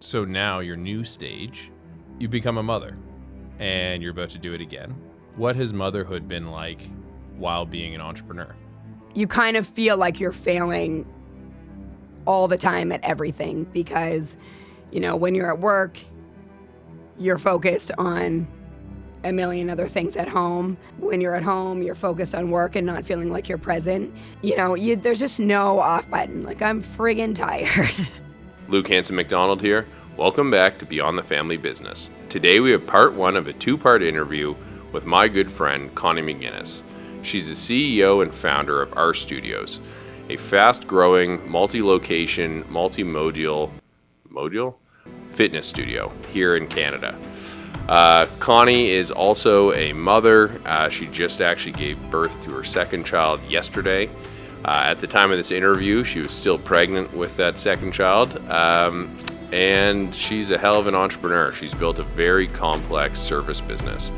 So now your new stage, you've become a mother and you're about to do it again. What has motherhood been like while being an entrepreneur? You kind of feel like you're failing all the time at everything because, when you're at work, you're focused on a million other things at home. When you're at home, you're focused on work and not feeling like you're present. There's just no off button. Like, I'm friggin' tired. Luke Hanson McDonald here. Welcome back to Beyond the Family Business. Today we have part one of a two-part interview with my good friend, Connie McInnes. She's the CEO and founder of Our Studios, a fast-growing, multi-location, multimodal fitness studio here in Canada. Connie is also a mother. She just actually gave birth to her second child yesterday. At the time of this interview, she was still pregnant with that second child, and she's a hell of an entrepreneur. She's built a very complex service business.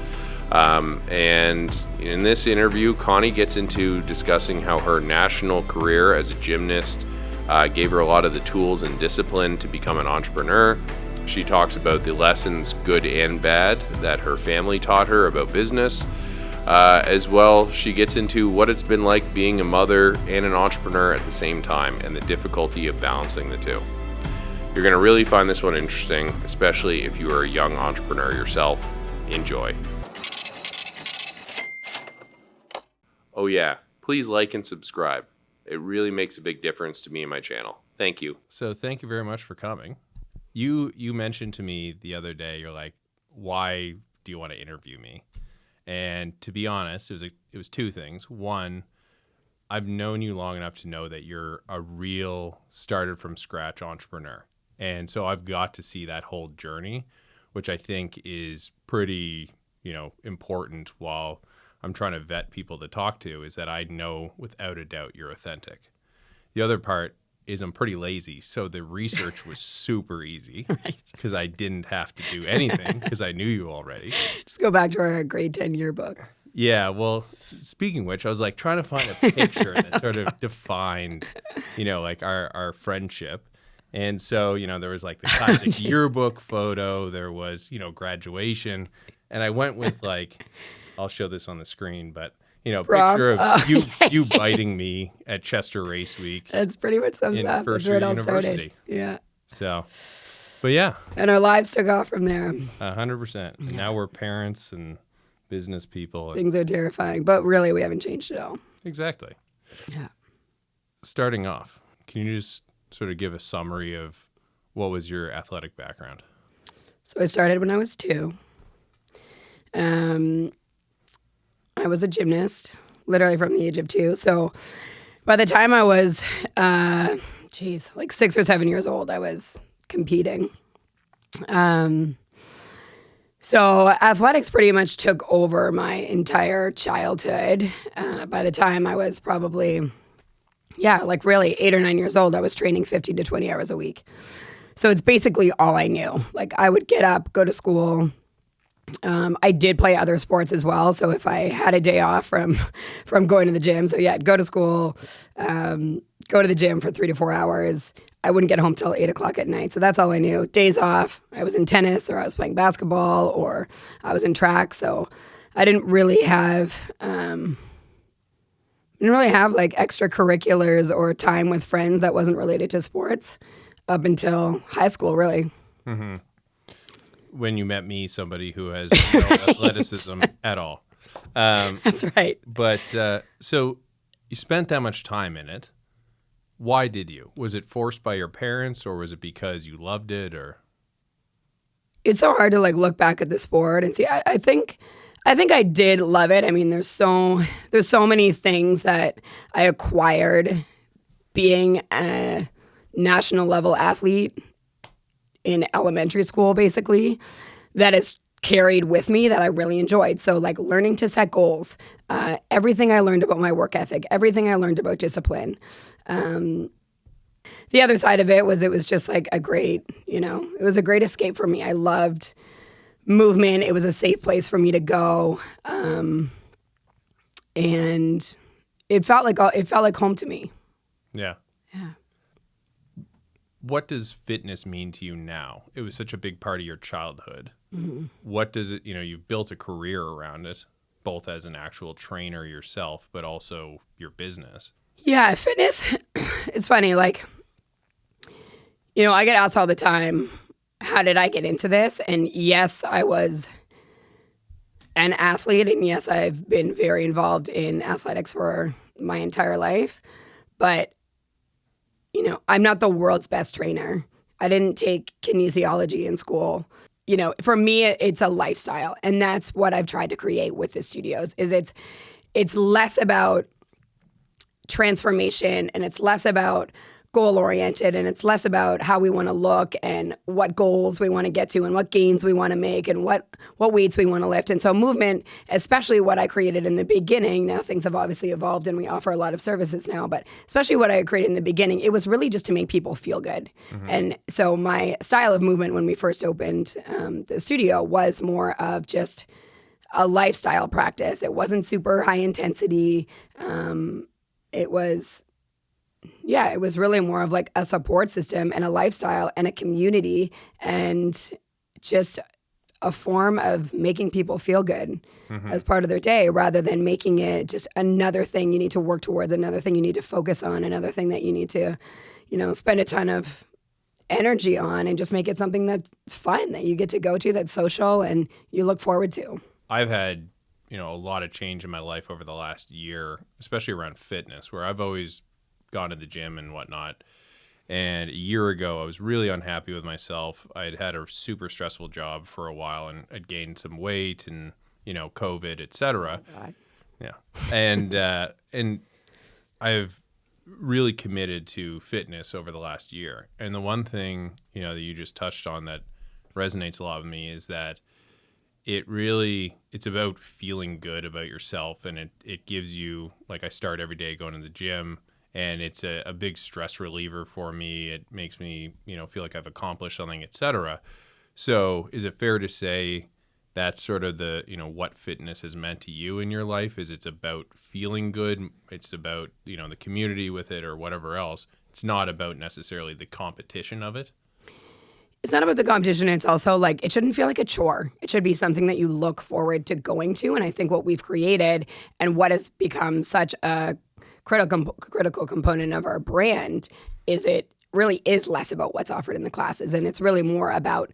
And in this interview, Connie gets into discussing how her national career as a gymnast gave her a lot of the tools and discipline to become an entrepreneur. She talks about the lessons, good and bad, that her family taught her about business. As well, she gets into what it's been like being a mother and an entrepreneur at the same time and the difficulty of balancing the two. You're going to really find this one interesting, especially if you are a young entrepreneur yourself. Enjoy. Oh yeah, please like and subscribe. It really makes a big difference to me and my channel. Thank you. So thank you very much for coming. You mentioned to me the other day, you're like, why do you want to interview me? And to be honest, it was two things. One, I've known you long enough to know that you're a real started from scratch entrepreneur. And so I've got to see that whole journey, which I think is pretty, important while I'm trying to vet people to talk to, is that I know without a doubt you're authentic. The other part is I'm pretty lazy. So the research was super easy because I didn't have to do anything because I knew you already. Just go back to our grade 10 yearbooks. Yeah. Well, speaking of which, I was like trying to find a picture that sort of defined, like our friendship. And so, there was like the classic yearbook photo. There was, graduation. And I went with I'll show this on the screen, but picture of you biting me at Chester Race Week. That's pretty much sums up. First That's where year it all university. started. Yeah. So, but yeah. And our lives took off from there. 100%. And now we're parents and business people. Things are terrifying, but really we haven't changed at all. Exactly. Yeah. Starting off, can you just sort of give a summary of what was your athletic background? So I started when I was 2. I was a gymnast, literally from the age of 2. So by the time I was, 6 or 7 years old, I was competing. So athletics pretty much took over my entire childhood. By the time I was probably, really 8 or 9 years old, I was training 15 to 20 hours a week. So it's basically all I knew. I would get up, go to school. I did play other sports as well. So if I had a day off from going to the gym, I'd go to school, go to the gym for 3 to 4 hours. I wouldn't get home till 8 o'clock at night. So that's all I knew. Days off, I was in tennis or I was playing basketball or I was in track. So I didn't really have extracurriculars or time with friends that wasn't related to sports up until high school, really. Mm-hmm. When you met me, somebody who has no athleticism at all. That's right. But so you spent that much time in it. Why did you? Was it forced by your parents, or was it because you loved it? Or it's so hard to look back at the sport and see. I think I did love it. I mean, there's so many things that I acquired being a national level athlete in elementary school, basically, that is carried with me that I really enjoyed. So learning to set goals, everything I learned about my work ethic, everything I learned about discipline. The other side of it was just a great, it was a great escape for me. I loved movement. It was a safe place for me to go. And it felt like home to me. Yeah. Yeah. what does fitness mean to you now? It was such a big part of your childhood. Mm-hmm. What does it, you've built a career around it, both as an actual trainer yourself, but also your business. Yeah, fitness, it's funny, like, I get asked all the time, how did I get into this? And yes, I was an athlete, and yes, I've been very involved in athletics for my entire life, but I'm not the world's best trainer. I didn't take kinesiology in school. For me, it's a lifestyle, and that's what I've tried to create with the studios. Is it's less about transformation, and it's less about goal oriented, and it's less about how we want to look and what goals we want to get to and what gains we want to make and what weights we want to lift. And so movement, especially what I created in the beginning, now things have obviously evolved and we offer a lot of services now, but especially what I created in the beginning, it was really just to make people feel good. Mm-hmm. And so my style of movement when we first opened the studio was more of just a lifestyle practice. It wasn't super high intensity. It was really more of like a support system and a lifestyle and a community and just a form of making people feel good as part of their day, rather than making it just another thing you need to work towards, another thing you need to focus on, another thing that you need to, spend a ton of energy on, and just make it something that's fun, that you get to go to, that's social and you look forward to. I've had, a lot of change in my life over the last year, especially around fitness, where I've always gone to the gym and whatnot. And a year ago, I was really unhappy with myself. I'd had a super stressful job for a while, and I'd gained some weight and, COVID, et cetera. Oh, yeah. And I've really committed to fitness over the last year. And the one thing, that you just touched on that resonates a lot with me is that it's about feeling good about yourself. And it gives you, like, I start every day going to the gym, and it's a big stress reliever for me. It makes me, feel like I've accomplished something, et cetera. So is it fair to say that's sort of the, what fitness has meant to you in your life? Is it's about feeling good? It's about, the community with it or whatever else. It's not about necessarily the competition of it. It's not about the competition. It's also like, it shouldn't feel like a chore. It should be something that you look forward to going to. And I think what we've created and what has become such a critical component of our brand is it really is less about what's offered in the classes. And it's really more about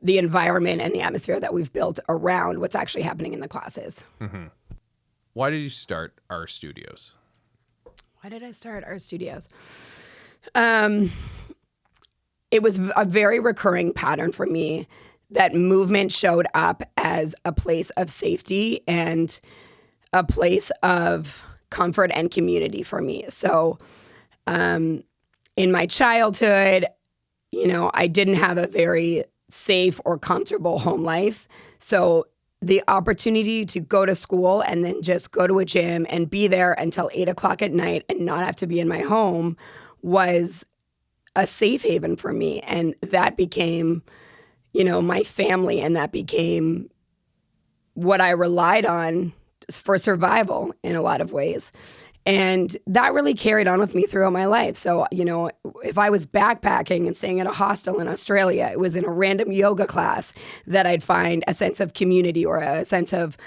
the environment and the atmosphere that we've built around what's actually happening in the classes. Mm-hmm. Why did you start our studios? Why did I start our studios? It was a very recurring pattern for me that movement showed up as a place of safety and a place of comfort and community for me. So in my childhood, I didn't have a very safe or comfortable home life. So the opportunity to go to school and then just go to a gym and be there until 8:00 at night and not have to be in my home was a safe haven for me. And that became, my family, and that became what I relied on for survival in a lot of ways. And that really carried on with me throughout my life. So, if I was backpacking and staying at a hostel in Australia, it was in a random yoga class that I'd find a sense of community or a sense of,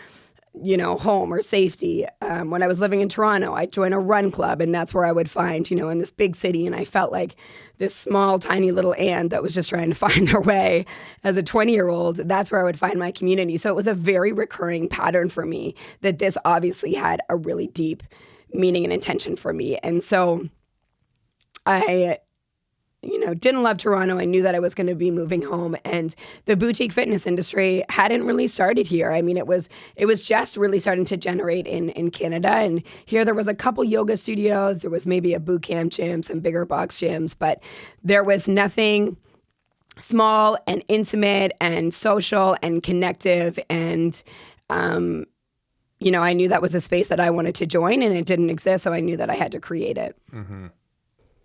home or safety. When I was living in Toronto, I'd join a run club, and that's where I would find, in this big city. And I felt like this small, tiny little ant that was just trying to find their way as a 20-year-old. That's where I would find my community. So it was a very recurring pattern for me that this obviously had a really deep meaning and intention for me. And so I didn't love Toronto. I knew that I was going to be moving home, and the boutique fitness industry hadn't really started here. I mean, it was just really starting to generate in Canada. And here there was a couple yoga studios. There was maybe a boot camp gym, some bigger box gyms, but there was nothing small and intimate and social and connective. And, I knew that was a space that I wanted to join, and it didn't exist. So I knew that I had to create it. Mm-hmm.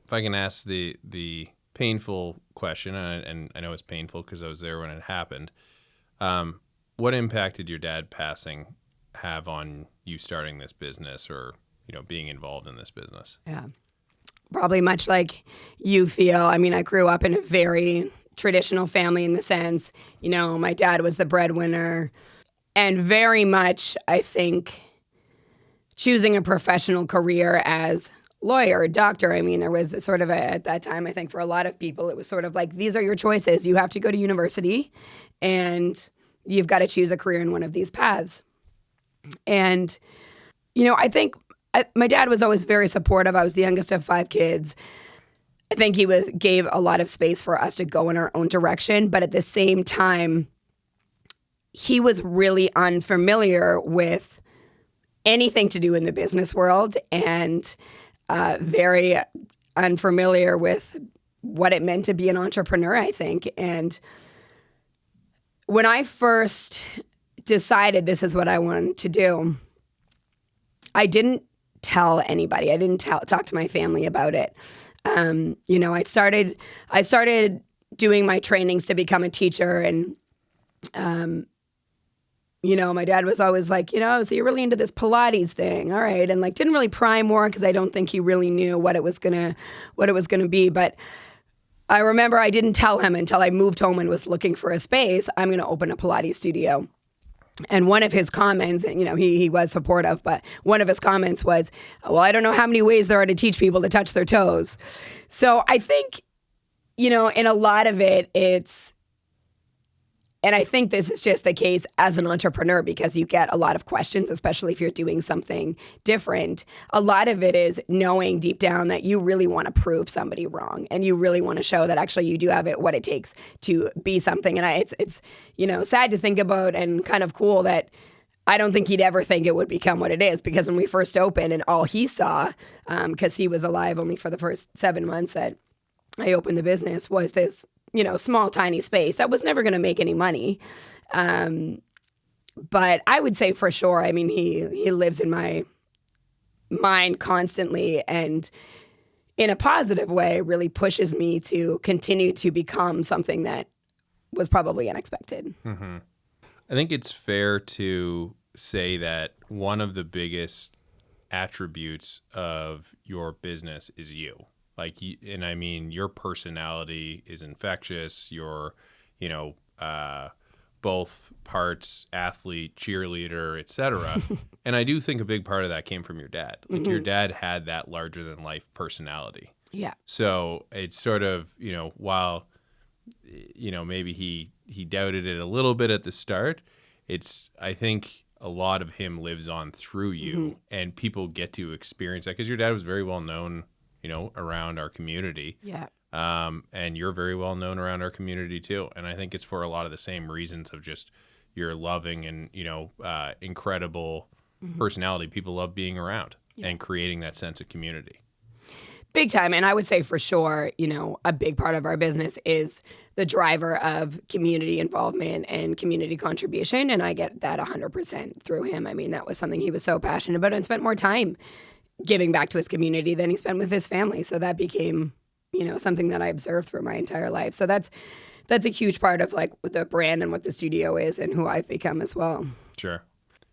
If I can ask the painful question, and I know it's painful because I was there when it happened, what impact did your dad passing have on you starting this business or, being involved in this business? Yeah. probably much like you feel. I mean, I grew up in a very traditional family in the sense, my dad was the breadwinner, and very much, I think, choosing a professional career as lawyer, doctor. I mean, there was sort of at that time, I think for a lot of people, it was sort of like, these are your choices. You have to go to university and you've got to choose a career in one of these paths. And, I think my dad was always very supportive. I was the youngest of 5 kids. I think he gave a lot of space for us to go in our own direction. But at the same time, he was really unfamiliar with anything to do in the business world and very unfamiliar with what it meant to be an entrepreneur, I think. And when I first decided this is what I wanted to do, I didn't tell anybody. I didn't talk to my family about it. I started doing my trainings to become a teacher, and my dad was always like, so you're really into this Pilates thing. All right. And didn't really pry more because I don't think he really knew what it was going to be. But I remember I didn't tell him until I moved home and was looking for a space. I'm going to open a Pilates studio. And one of his comments, he was supportive, but one of his comments was, well, I don't know how many ways there are to teach people to touch their toes. So I think, in a lot of it, and I think this is just the case as an entrepreneur because you get a lot of questions, especially if you're doing something different. A lot of it is knowing deep down that you really want to prove somebody wrong and you really want to show that actually you do have what it takes to be something. And it's sad to think about and kind of cool that I don't think he'd ever think it would become what it is, because when we first opened and all he saw, because he was alive only for the first 7 months that I opened the business, was this small, tiny space that was never going to make any money. But I would say for sure, I mean, he lives in my mind constantly, and in a positive way, really pushes me to continue to become something that was probably unexpected. Mm-hmm. I think it's fair to say that one of the biggest attributes of your business is you. And I mean, your personality is infectious. You're, both parts athlete, cheerleader, etc. And I do think a big part of that came from your dad. Your dad had that larger than life personality. Yeah. So it's sort of, while, maybe he doubted it a little bit at the start, I think a lot of him lives on through you, and people get to experience that because your dad was very well known around our community. Yeah. And you're very well known around our community too. And I think it's for a lot of the same reasons of just your loving and, incredible personality. People love being around and creating that sense of community. Big time. And I would say for sure, a big part of our business is the driver of community involvement and community contribution. And I get that 100% through him. I mean, that was something he was so passionate about and spent more time giving back to his community than he spent with his family. So that became, something that I observed through my entire life. So that's a huge part of what the brand and what the studio is and who I've become as well. Sure.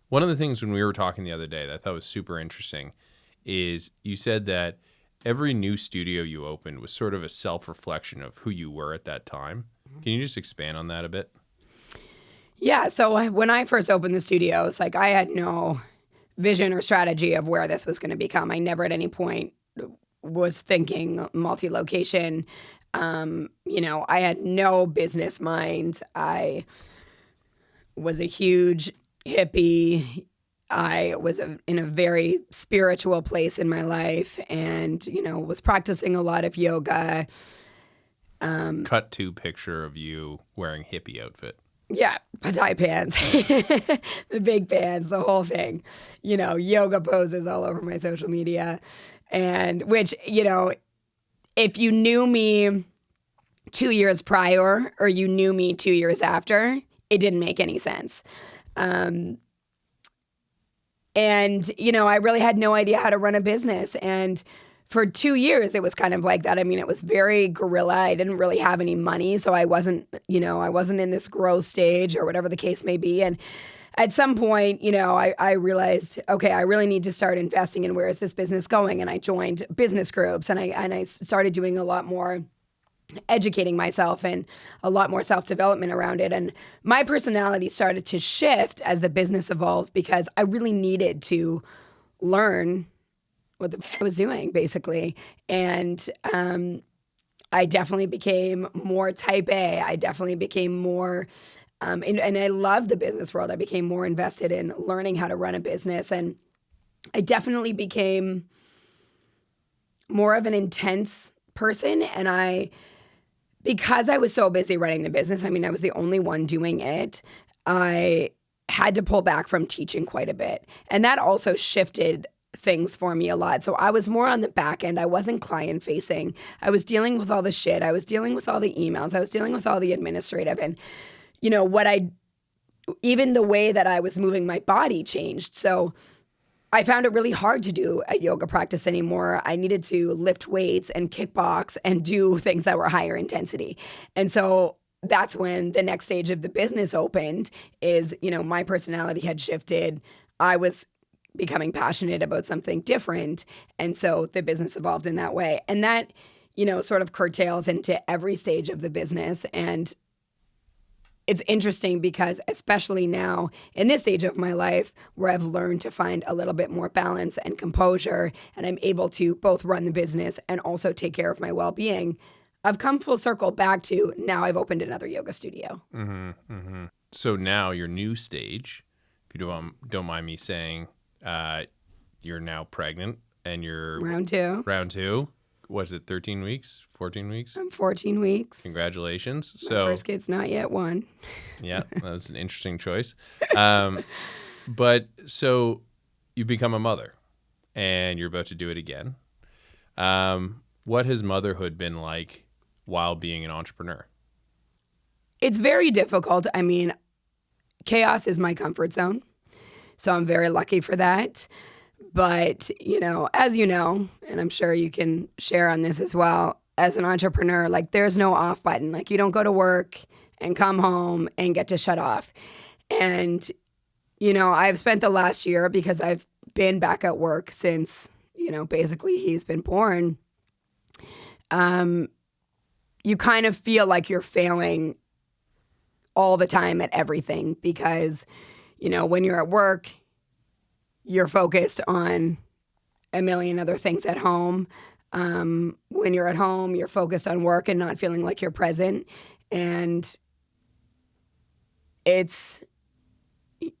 One of the things when we were talking the other day that I thought was super interesting is you said that every new studio you opened was sort of a self-reflection of who you were at that time. Can you just expand on that a bit? Yeah. So when I first opened the studios, I had no vision or strategy of where this was going to become. I never at any point was thinking multi-location. I had no business mind. I was a huge hippie. I was in a very spiritual place in my life and, was practicing a lot of yoga. Cut to picture of you wearing hippie outfit. Yeah, tie pants, the big pants, the whole thing, yoga poses all over my social media. And which, if you knew me 2 years prior or you knew me 2 years after, it didn't make any sense. And, I really had no idea how to run a business. And for 2 years, it was kind of like that. I mean, it was very guerrilla. I didn't really have any money. So I wasn't in this growth stage or whatever the case may be. And at some point, I realized, okay, I really need to start investing in where is this business going? And I joined business groups and I started doing a lot more educating myself and a lot more self-development around it. And my personality started to shift as the business evolved because I really needed to learn what I was doing, basically. And I definitely became more type A. I definitely became more, and I love the business world. I became more invested in learning how to run a business. And I definitely became more of an intense person. And because I was so busy running the business, I was the only one doing it, I had to pull back from teaching quite a bit. And that also shifted things for me a lot. So I was more on the back end. I wasn't client facing. I was dealing with all the shit. I was dealing with all the emails. I was dealing with all the administrative. And, even the way that I was moving my body changed. So I found it really hard to do a yoga practice anymore. I needed to lift weights and kickbox and do things that were higher intensity. And so that's when the next stage of the business opened is, my personality had shifted. I was becoming passionate about something different. And so the business evolved in that way. And that, sort of curtails into every stage of the business. And it's interesting because especially now in this stage of my life where I've learned to find a little bit more balance and composure and I'm able to both run the business and also take care of my well-being, I've come full circle back to now I've opened another yoga studio. Mm-hmm, mm-hmm. So now your new stage, if you don't mind me saying, you're now pregnant and you're... Round two. Was it 13 weeks, 14 weeks? I'm 14 weeks. Congratulations. My first kid's not yet one. Yeah, that was an interesting choice. But so you've become a mother and you're about to do it again. What has motherhood been like while being an entrepreneur? It's very difficult. Chaos is my comfort zone. So I'm very lucky for that. But, as you know, and I'm sure you can share on this as well, as an entrepreneur, there's no off button. You don't go to work and come home and get to shut off. And, I've spent the last year because I've been back at work since, basically he's been born. You kind of feel like you're failing all the time at everything because, when you're at work, you're focused on a million other things at home. When you're at home, you're focused on work and not feeling like you're present. And it's,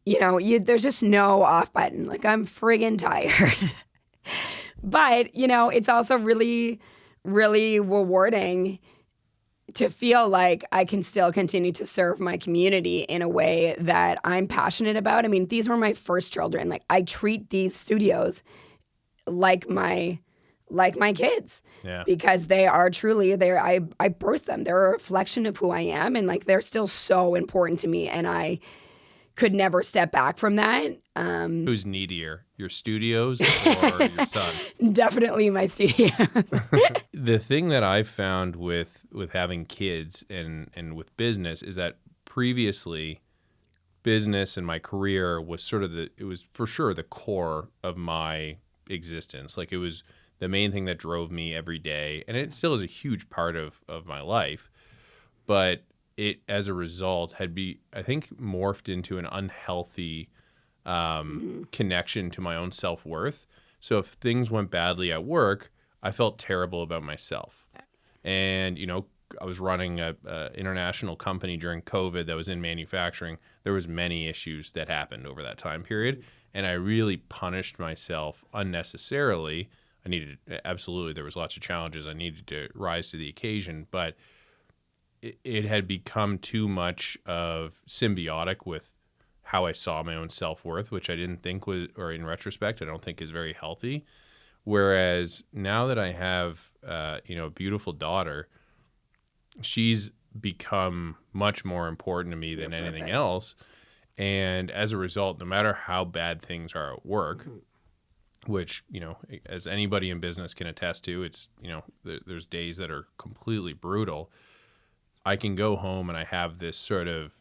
there's just no off button. I'm friggin' tired. But, it's also really, really rewarding to feel like I can still continue to serve my community in a way that I'm passionate about. These were my first children. I treat these studios like my kids. Yeah. Because they are truly I birthed them. They're a reflection of who I am and they're still so important to me and I could never step back from that. Who's needier, your studios or your son? Definitely my studio. The thing that I've found with having kids and with business is that previously business and my career was it was for sure the core of my existence. It was the main thing that drove me every day. And it still is a huge part of my life. But it, as a result, I think, morphed into an unhealthy connection to my own self-worth. So if things went badly at work, I felt terrible about myself. And, I was running a international company during COVID that was in manufacturing. There was many issues that happened over that time period. And I really punished myself unnecessarily. Absolutely, there was lots of challenges. I needed to rise to the occasion, but it had become too much of symbiotic with how I saw my own self-worth, which I didn't think was, or in retrospect, I don't think is very healthy. Whereas now that I have, a beautiful daughter, she's become much more important to me than anything else. And as a result, no matter how bad things are at work, which, as anybody in business can attest to, it's, there's days that are completely brutal. I can go home and I have this sort of,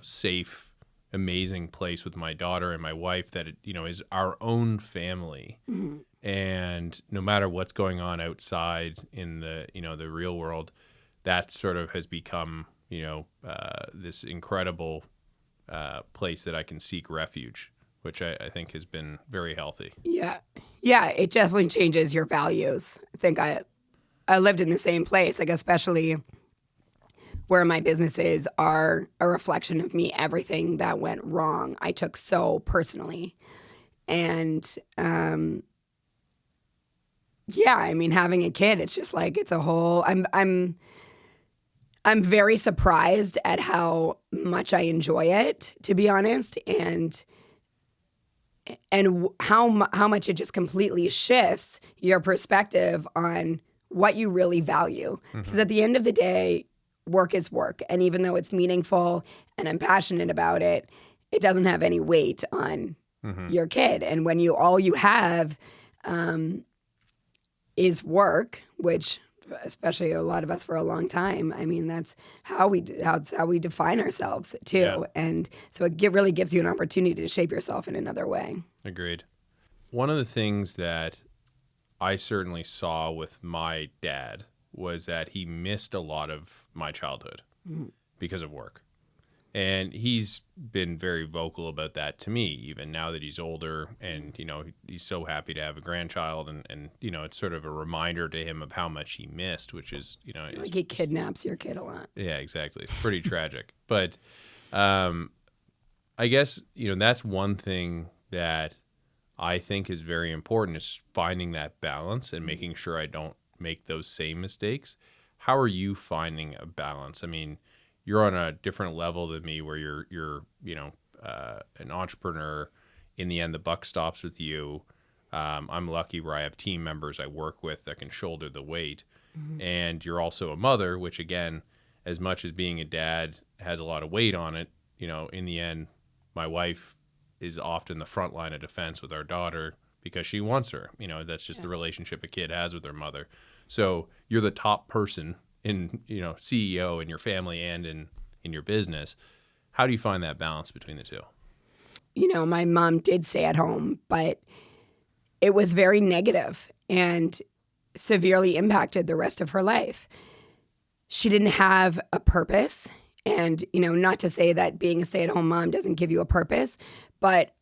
safe amazing place with my daughter and my wife that it, is our own family. Mm-hmm. And no matter what's going on outside in the, the real world, that sort of has become, this incredible place that I can seek refuge, which I think has been very healthy. Yeah. Yeah, it definitely changes your values. I think I lived in the same place, like especially where my businesses are a reflection of me. Everything that went wrong, I took so personally. And yeah, I mean, having a kid, it's just like it's a whole. I'm very surprised at how much I enjoy it, to be honest, and how much it just completely shifts your perspective on what you really value. Because at the end of the day, work is work. And even though it's meaningful and I'm passionate about it, it doesn't have any weight on your kid. And when all you have is work, which especially a lot of us for a long time, I mean, that's how we define ourselves too. Yeah. And so it really gives you an opportunity to shape yourself in another way. Agreed. One of the things that I certainly saw with my dad was that he missed a lot of my childhood because of work. And he's been very vocal about that to me, even now that he's older. And, he's so happy to have a grandchild. And it's sort of a reminder to him of how much he missed, which is, like he kidnaps your kid a lot. Yeah, exactly. It's pretty tragic. But I guess, that's one thing that I think is very important, is finding that balance and making sure I don't make those same mistakes. How are you finding a balance? I mean, you're on a different level than me, where you're an entrepreneur. In the end, the buck stops with you. I'm lucky where I have team members I work with that can shoulder the weight. And you're also a mother, which again, as much as being a dad has a lot of weight on it, in the end, my wife is often the front line of defense with our daughter because she wants her. That's just the relationship a kid has with her mother. So you're the top person in, CEO in your family and in your business. How do you find that balance between the two? My mom did stay at home, but it was very negative and severely impacted the rest of her life. She didn't have a purpose. And, not to say that being a stay-at-home mom doesn't give you a purpose, but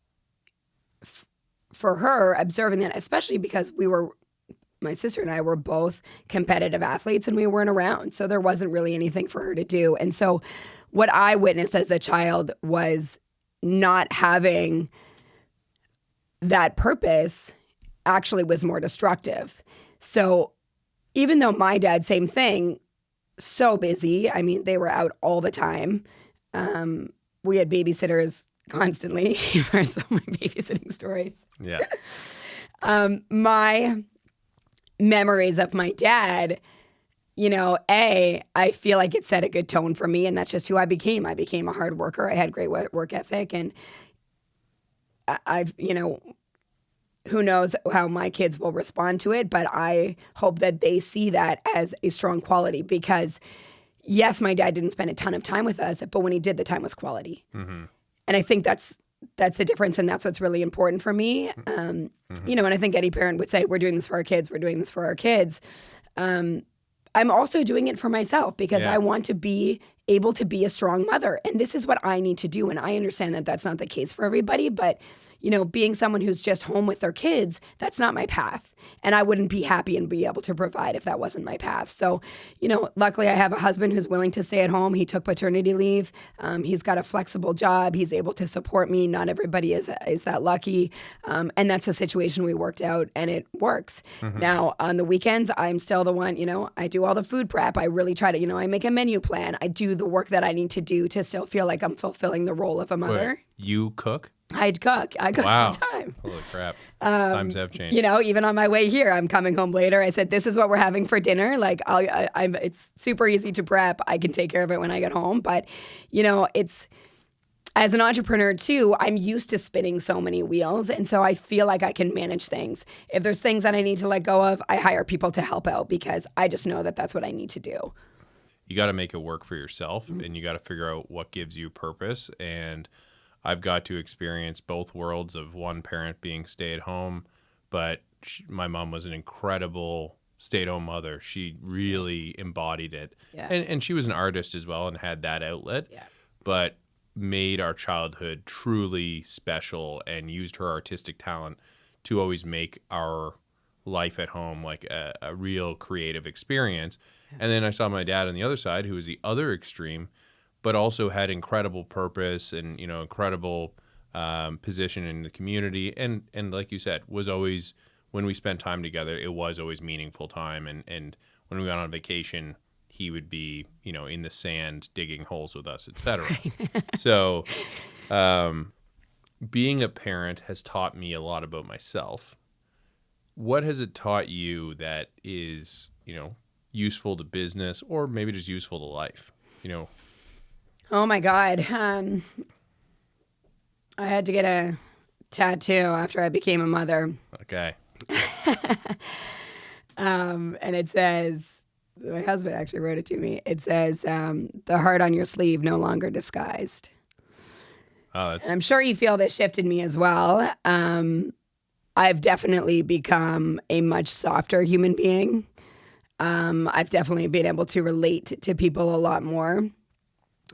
for her, observing that, especially because my sister and I were both competitive athletes and we weren't around. So there wasn't really anything for her to do. And so what I witnessed as a child was not having that purpose actually was more destructive. So even though my dad, same thing, so busy. I mean, they were out all the time. We had babysitters constantly. You've heard some of my babysitting stories. Yeah. My memories of my dad, I feel like it set a good tone for me, and that's just who I became. I became a hard worker. I had great work ethic, and I've, who knows how my kids will respond to it, but I hope that they see that as a strong quality because, yes, my dad didn't spend a ton of time with us, but when he did, the time was quality. And I think that's the difference, and that's what's really important for me. And I think any parent would say, we're doing this for our kids, we're doing this for our kids. I'm also doing it for myself because I want to be able to be a strong mother. And this is what I need to do. And I understand that that's not the case for everybody, but being someone who's just home with their kids, that's not my path. And I wouldn't be happy and be able to provide if that wasn't my path. So, luckily I have a husband who's willing to stay at home. He took paternity leave. He's got a flexible job. He's able to support me. Not everybody is that lucky. And that's a situation we worked out and it works. Now on the weekends, I'm still the one, I do all the food prep. I really try to, I make a menu plan. I do the work that I need to do to still feel like I'm fulfilling the role of a mother. Wait, you cook? I'd cook. I cook all the time. Holy crap. Times have changed. Even on my way here, I'm coming home later. I said, this is what we're having for dinner. Like, it's super easy to prep. I can take care of it when I get home. But, it's, as an entrepreneur too, I'm used to spinning so many wheels. And so I feel like I can manage things. If there's things that I need to let go of, I hire people to help out because I just know that that's what I need to do. You got to make it work for yourself and you got to figure out what gives you purpose. And I've got to experience both worlds of one parent being stay at home, but my mom was an incredible stay-at-home mother. She really embodied it. Yeah. And she was an artist as well and had that outlet, but made our childhood truly special and used her artistic talent to always make our life at home like a real creative experience. And then I saw my dad on the other side, who was the other extreme, but also had incredible purpose and, incredible position in the community. And like you said, was always, when we spent time together, it was always meaningful time. And when we went on vacation, he would be, in the sand digging holes with us, etc. So being a parent has taught me a lot about myself. What has it taught you that is, useful to business or maybe just useful to life? Oh my God. I had to get a tattoo after I became a mother. Okay. And it says, my husband actually wrote it to me. It says, the heart on your sleeve no longer disguised. Oh, and I'm sure you feel this shifted me as well. I've definitely become a much softer human being. I've definitely been able to relate to people a lot more.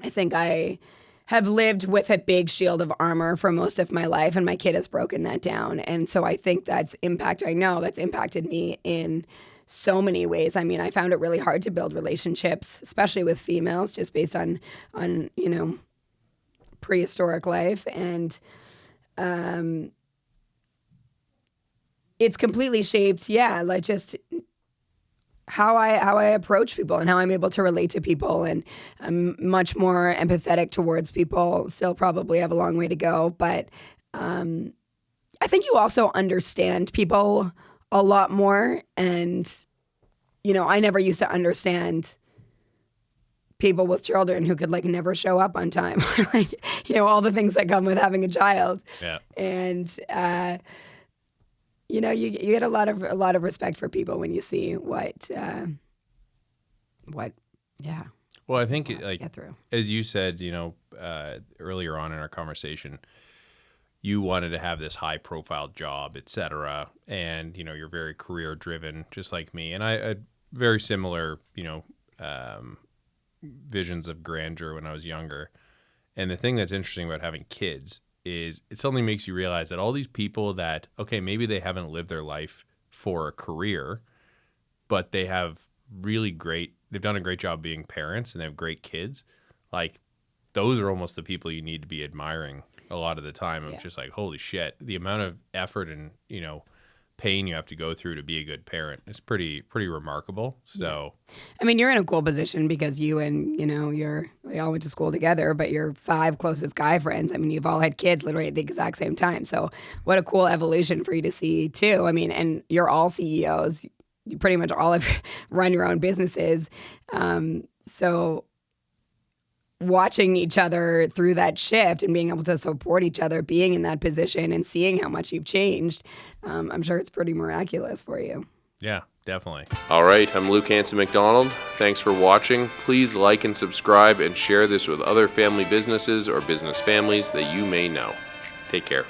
I think I have lived with a big shield of armor for most of my life, and my kid has broken that down. And so I think that's impacted me in so many ways. I mean, I found it really hard to build relationships, especially with females, just based on prehistoric life. And it's completely shaped, like just how I approach people and how I'm able to relate to people. And I'm much more empathetic towards people. Still probably have a long way to go. But I think you also understand people a lot more. And, I never used to understand people with children who could never show up on time. All the things that come with having a child. Yeah. And, you get a lot of respect for people when you see what. Well, I think get through. As you said, earlier on in our conversation, you wanted to have this high profile job, et cetera. And, you're very career driven, just like me. And I had very similar, visions of grandeur when I was younger. And the thing that's interesting about having kids is it suddenly makes you realize that all these people that, okay, maybe they haven't lived their life for a career, but they have they've done a great job being parents and they have great kids. Those are almost the people you need to be admiring a lot of the time. I'm just like, holy shit, the amount of effort and, pain you have to go through to be a good parent is pretty remarkable. So, I mean, you're in a cool position because you and, we all went to school together, but your 5 closest guy friends, I mean, you've all had kids literally at the exact same time. So what a cool evolution for you to see too. I mean, and you're all CEOs. You pretty much all have run your own businesses. So watching each other through that shift and being able to support each other, being in that position and seeing how much you've changed, I'm sure it's pretty miraculous for you. Yeah, definitely. All right, I'm Luke Hanson McDonald. Thanks for watching. Please like and subscribe and share this with other family businesses or business families that you may know. Take care.